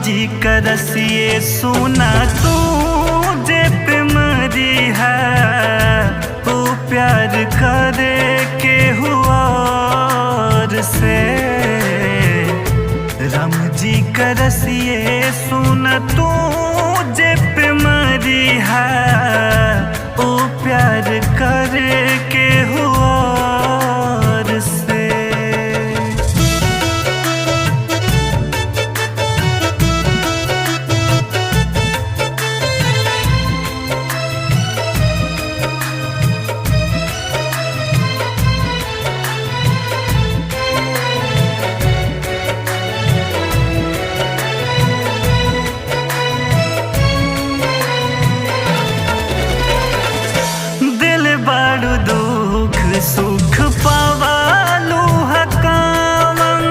जी का रसिए सुना तू जे पे मरी है वो प्यार करे के हुआ और से। राम जी का रसिए सुना तू जे पे मरी है वो प्यार करे के हुआ और से। बड़ू दुख सुख पावालू हकावन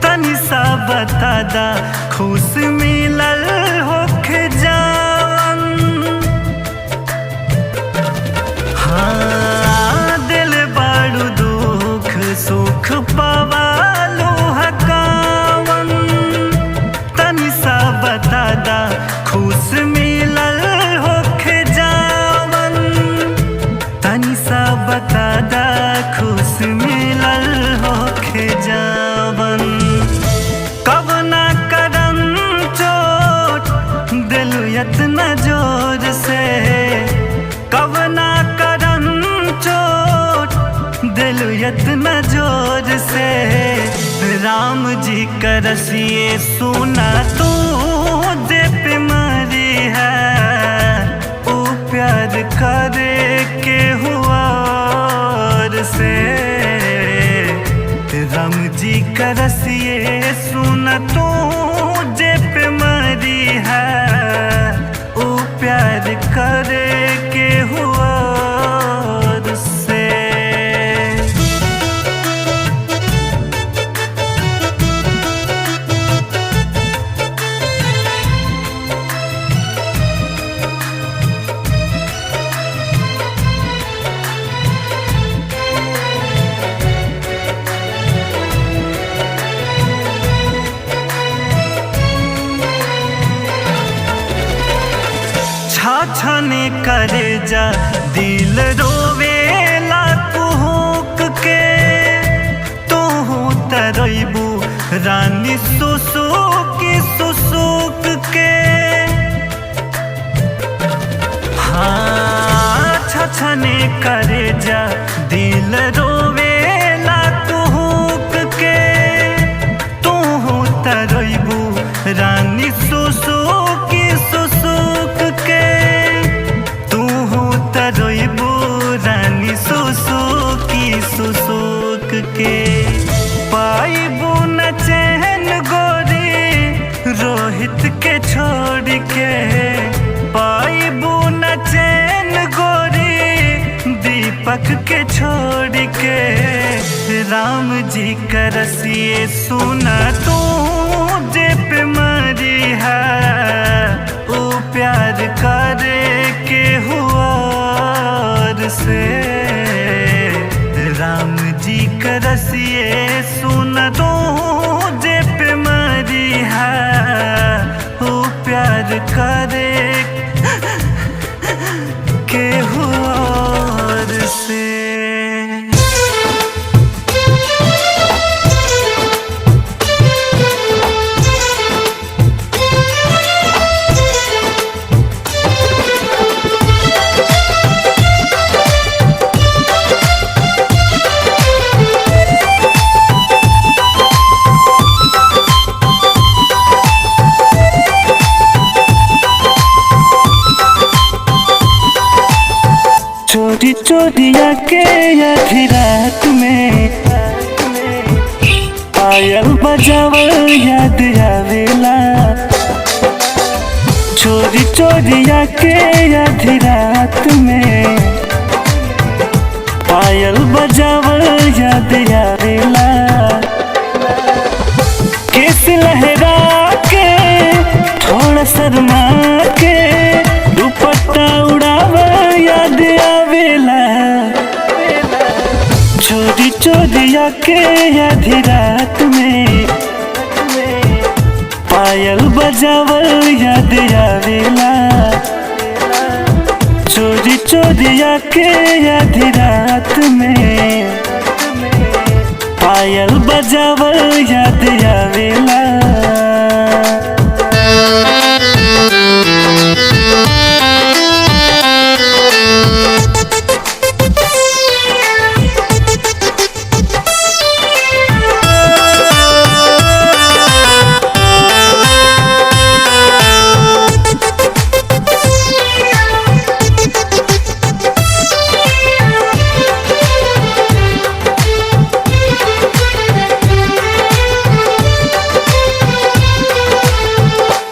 तनी सा बता दा खुश मिलल होके जावन। हाँ दिल बड़ू दुख सुख पावालू हकावन तनी सा बता दा खुश मिलल होके जावन। तनी सा बता दा खुश मिलल होके जावन। कब ना करम चोट दिलु इतना जोर से कब ना करम चोट दिलु इतना जोर से। राम जी का रसिए सुना तू जे पे मरी है वो प्यार करे के हुआ और से। राम जी का रसिए सुना तू जे पे मरी है वो प्यार करे के हुआ और से। छाछने करे जा दिल रोवेला कुहुक के तू तरबू रानी सुसुक के। हाँ छाछने करे जा दिल रोवेला कुहुक के तू तरबू रानी सुसुक के। रोइबू रानी सुसुक के पाइबू न चैन गोरी रोहित के छोड़ के। पाइबू न चैन गोरी दीपक के छोड़ के। राम जी का रसिए सुना तू जे पे मरी है वो प्यार करे के हुआ से। राम जी का रसिए सुना तू जे पे मरी है वो प्यार करे के हुआ और से। चोरी चोरी आके आधी रात में पायल बजावल याद आवेला। चोरी चोरी आके आधी रात में पायल बजावल याद आवेला। केस लहरा के थोड़ा शर्मा के दुपट्टा उड़ावल याद आवेला। चोरी चोरी आके आधी रात में पायल बजावल याद आवेला, चोरी चोरी आके आधी रात में पायल बजावल याद आवेला।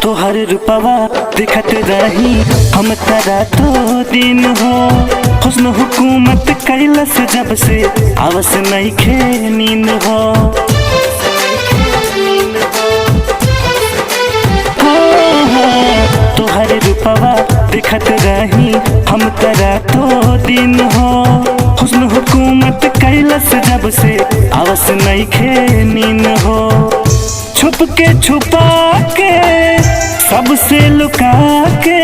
तोहर रूपवा देखत रही हम तारा तो दिन हो, हुस्न हुकूमत कैलस जब से आवस नहीं खे नींद हो। तोहर रूपवा देखत रही हम तारा तो दिन हो, हुस्न हुकूमत कैलस जब से आवस नहीं खे नींद हो। छुप के छुपा के सबसे लुका के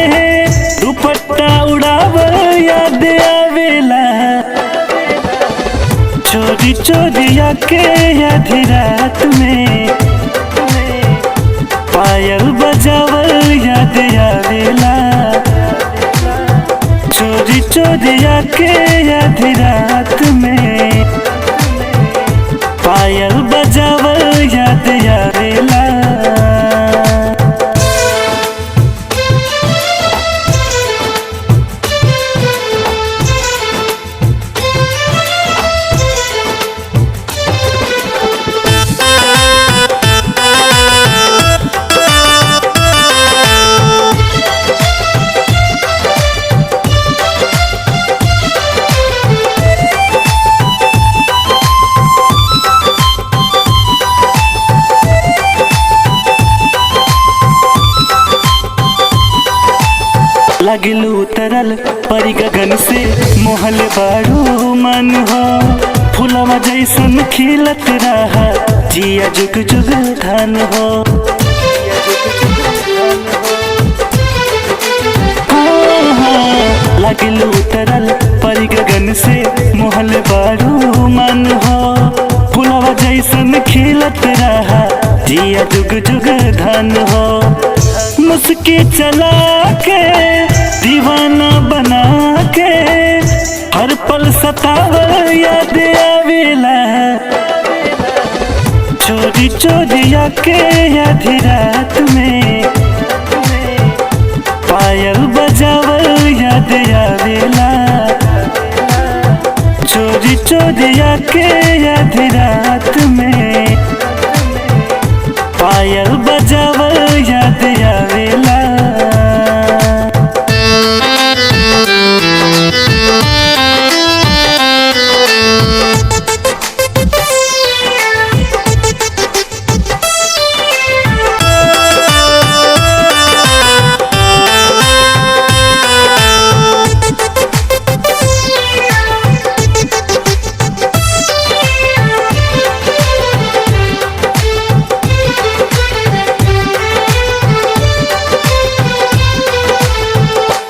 दुपट्टा उड़ावल याद आवेला, चोरी चोरी आके आधी रात में पायल बजावल याद आवेला, चोरी चोरी आके आधी रात में पायल बजावल याद आवेला। लगिलू उतरल परी गगन से मोहल बारू मन हो, फूलवा जैसन खिलत रहा जिया जुग जुग धन हो। लगिलू उतरल परी गगन से मोहल बारू मन हो, फूलवा जैसन खिलत रहा जिया जुग जुग धन हो। मुस्की चला के दीवाना बना के हर पल सतावल याद आवेला, चोरी चोरी आके आधी रात में पायल बजावल याद आवेला, चोरी चोरी आके आधी रात में पायल बजावल याद आवेला।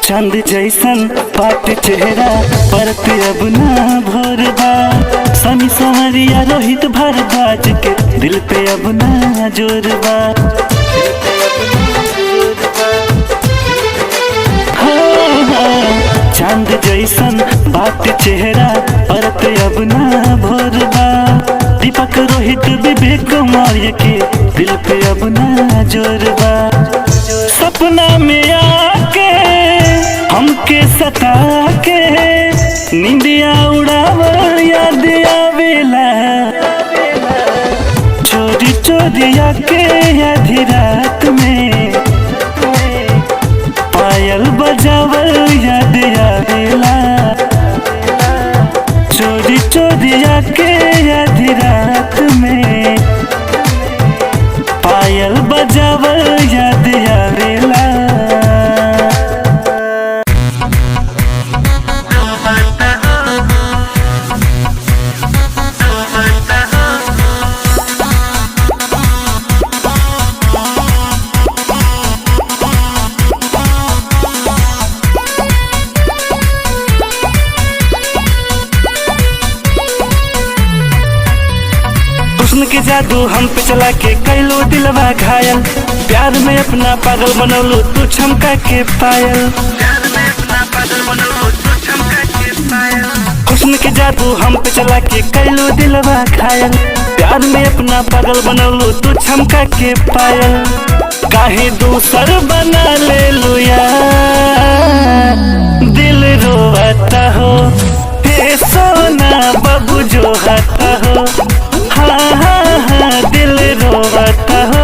चांद जैसन पाट चेहरा परत अब ना भोरबा, समी संवरिया रोहित भारद्वाज के दिल पे अब ना जोरबा। चांद जैसन बाट चेहरा परत अब ना भोरबा, दीपक रोहित विवेक मौर्य के दिल पे अब ना जोरबा। सपना में आके हमके सता के निंदिया उड़ावल याद आवेला, चोरी चोरी आके आधी रात में पायल बजावल याद आवेला, चोरी चोरी आके आधी रात में पायल बजावल याद आवेला। जादू हम पे चला के कैलो दिलवा घायल, प्यार में अपना पागल बनौलो तू छमका के पायल। हुस्न के जादू हम पे चला के कैलो दिलवा घायल, प्यार में अपना पागल बनौलो तू छमका के पायल। काहे दूसर बना ले लो यार, दिल रोता हो हे सोना बाबू जो हाथा हो। हाँ हाँ हाँ दिल रोता हो।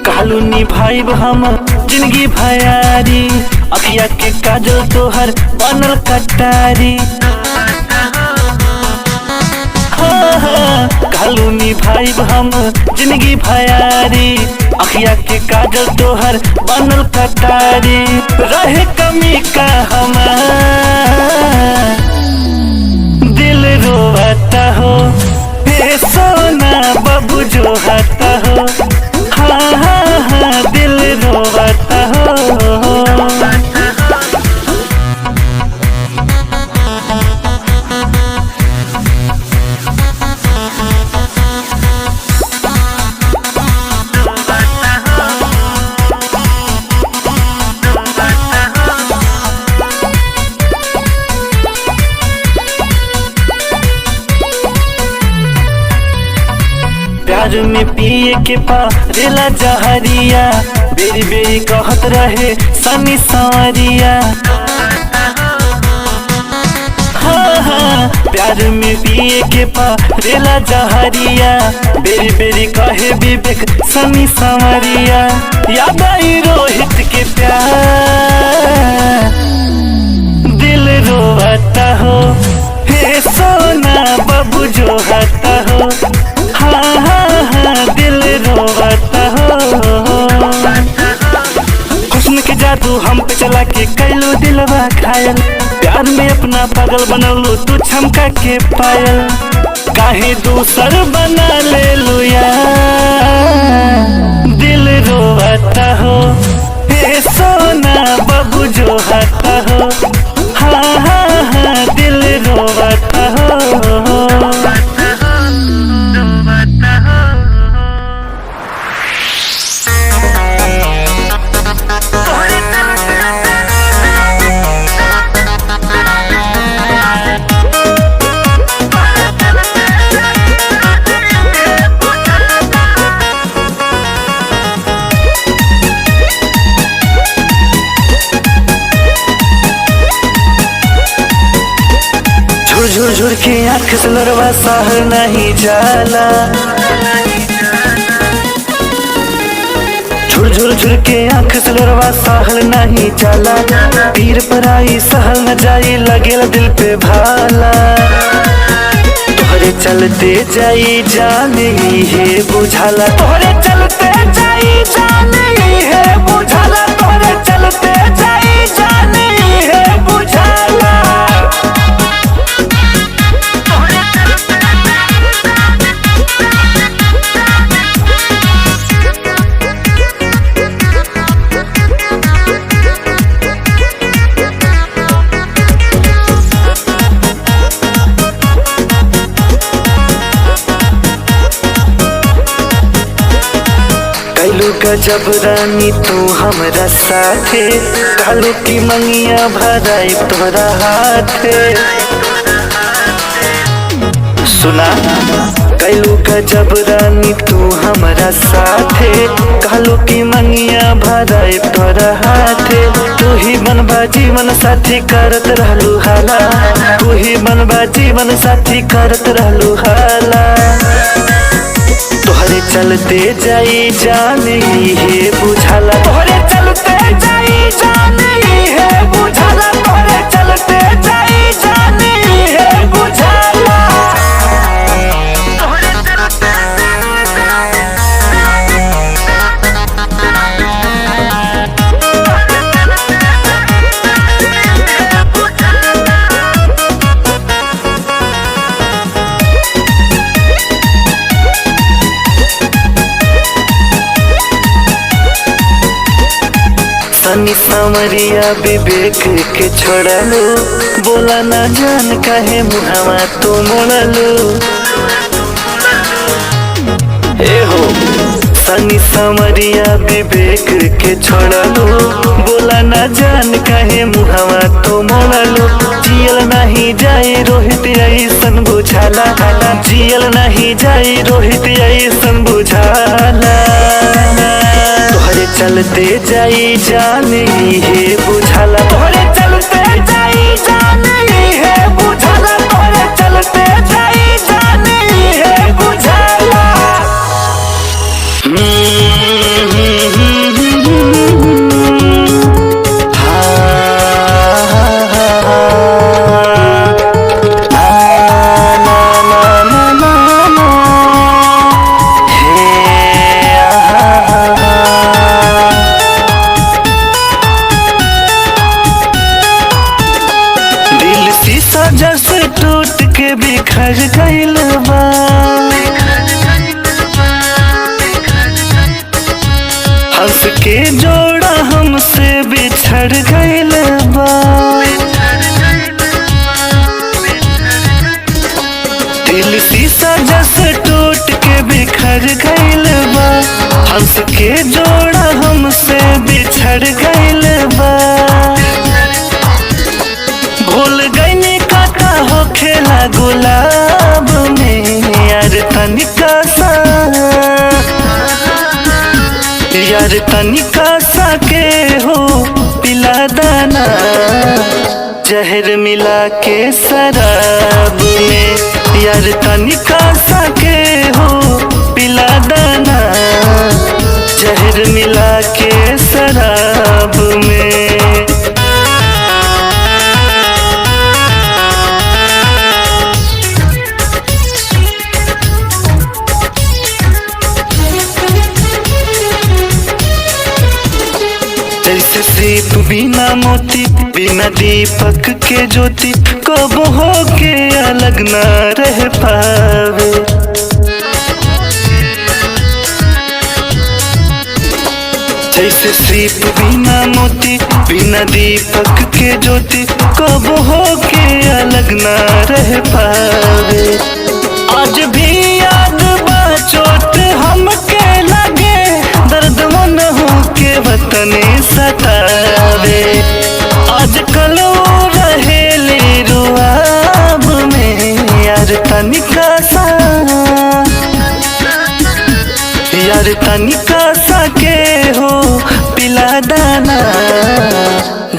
कालूनी भाई हम जिंदगी भयारी, अखिया के काजल तोहर बनल कटारी। कालूनी भाई हम जिंदगी भयारी, अखिया के काजल तोहर बनल कटारी। रहे कमी का हमार, दिल रोता हो हे सोना बाबू जो हाथा हो। हाँ हाँ हाँ दिल रोता हो। प्यार में पिए के पारेला जहरिया, बेरी बेरी कहत रहे सनी संवरिया। हाँ हाँ प्यार में पिए के पारेला जहरिया, बेरी बेरी कहे विवेक सनी संवरिया। याद आई रोहित के प्यार, दिल रोता हो हे सोना बाबू जो हाथा हो। हाँ हाँ हाँ दिल रोता हो। हुस्न के जादू हम पे चला के कैलो दिलवा घायल, प्यार में अपना पागल बनौलो तू छमका के पायल। काहे दूसर बना ले लो यार, दिल रोता हो हे सोना बाबू जो हाथा हो। हाँ हाँ हाँ दिल रोता हो। झुर झुर के आँख से लड़वा सहर नहीं जाला, झुर झुर झुर के आँख से लड़वा सहल नहीं जाला। पीर पर आई सहल न जाई लगेला दिल पे भाला, तोहरे चलते जाई जाने है बुझाला। तोहरे चलते जाई जाने है बुझाला, तोहरे चलते जाई जाने है बुझाला। गजब रानी तू हमरा साथे, कालो की मंगिया भराई तोरा हाथे। सुना कैलू गजब रानी तू हमरा साथे, कालो की मंगिया भराई तोरा हाथे। तू ही बनबा जीवन साथी करत रहलू हाला, तू ही बनबा जीवन साथी करत रहलू हाला। तोहरे चलते जाई जाने है बुझाला, तोहरे चलते जाई जाने है बुझाला, तोहरे चलते जाई जाने है बुझाला। सनी सावरिया विवेक के छोड़लू, बोला ना जान काहे मुहावा तो मोड़लू। ए हो सनी सावरिया विवेक के छोड़लू, बोला ना जान काहे मुहावा तो मोड़लू। जियल नहीं जाए रोहित ऐसन बुझाला, जियल नहीं जाए रोहित ऐसन बुझाला। तोहरे चलते जाई जाने हे बुझाला, तोहरे चलते जाई जाने हे बुझाला, तोहरे चलते जाई जाने हे बुझाला। जस टूट के बिखर गइल बा, हंस के जोड़ा हमसे बिछड़ गइल बा। दिल शीशा जस टूट के बिखर गइल बा, हंस के जोड़ा हमसे बिछड़ गइल बा। भूल गई काटा हो खेला गुलाब में, यार तनिका सा, यार तनिका सा के हो पिला दाना, जहर मिला के शराब में। यार तनिका सा के हो पिला दाना, जहर मिला के शराब में। जैसे सीप बिना मोती, बिना दीपक के ज्योति, कब हो के अलग ना रह पावे। जैसे सीप बिना मोती, बिना दीपक के ज्योति, कब हो के अलग ना रह पावे। आज भी याद बा चोट हमके लगे, दर्द मन हो के वतने सतावे। आजकल वो रहेले रुआब में, यार तनिका सा, यार तनिका सा के हो पिला दाना,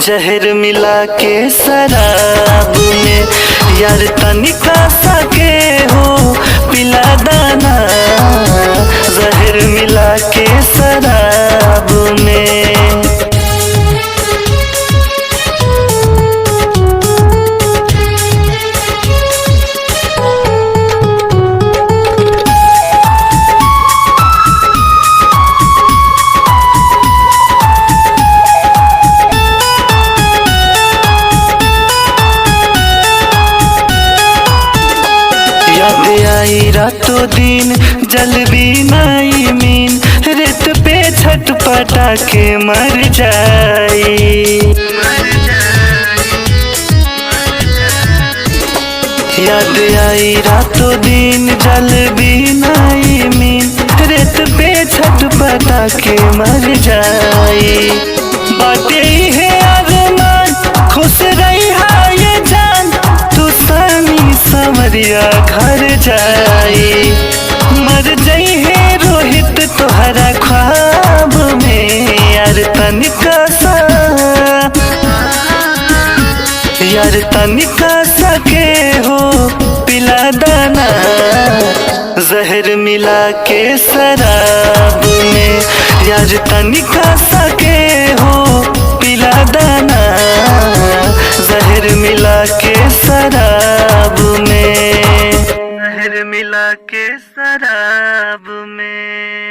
जहर मिला के शराब में। यार तनिका सा के हो पिला दाना, जहर मिला के शराब में। याद आई रातों दिन जल भी नहीं मीन, रेत पे छटपटा के मर जाई। याद आई रातों दिन जल भी नहीं मीन, रेत पे छटपटा के मर जाई। बातें है अरमान खुश रही है ये जान, तू सनी सावरिया घर जाई। मर जाई है रोहित तोहरा ख्वाब में, यार तनिका सा, यार तनिका सा के हो पिला दाना, जहर मिला के शराब में। यार तनिका सा के हो पिला दाना, जहर मिला के शराब में, जहर मिला के शराब में।